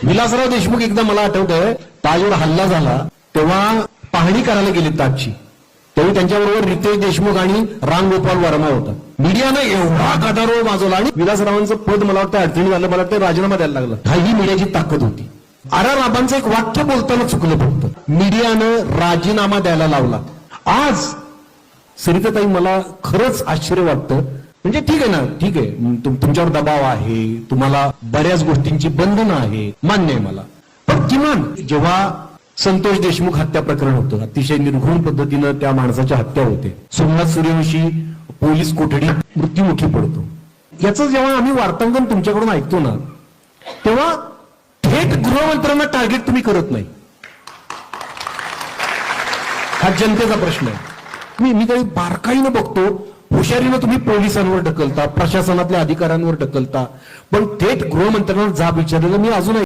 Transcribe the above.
विलासराव देशमुख एकदा मला आठवतंय ताजवर हल्ला झाला तेव्हा पाहणी करायला गेली ताजची. तेव्हा त्यांच्याबरोबर रितेश देशमुख आणि रामगोपाल वर्मा होता. मीडियानं एवढा गदारोळ माजवला आणि विलासरावांचं पद मला वाटतं अडचणी झालं, मला वाटतं राजीनामा द्यायला लागला. हा ही मीडियाची ताकद होती. आर.आर. आबांचं एक वाक्य बोलताना चुकलं फक्त. मीडियानं राजीनामा द्यायला लावला. आज सरिताताई मला खरंच आश्चर्य वाटतं. म्हणजे ठीक आहे ना, ठीक आहे तुमच्यावर दबाव आहे, तुम्हाला बऱ्याच गोष्टींची बंधनं आहे, मान्य आहे मला. पण किमान जेव्हा संतोष देशमुख हत्या प्रकरण होतं, अतिशय निर्घृण पद्धतीनं त्या माणसाच्या हत्या होते, सोमनाथ सूर्यवंशी पोलीस कोठडीत मृत्युमुखी पडतो, याचं जेव्हा आम्ही वार्तांकन तुमच्याकडून ऐकतो ना, तेव्हा थेट गृहमंत्र्यांना टार्गेट तुम्ही करत नाही. हा जनतेचा प्रश्न आहे. मी काही बारकाईनं बघतो, हुशारीनं तुम्ही पोलिसांवर ढकलता, प्रशासनातल्या अधिकाऱ्यांवर ढकलता, पण थेट गृहमंत्र्यांना जाब विचारलेलं मी अजून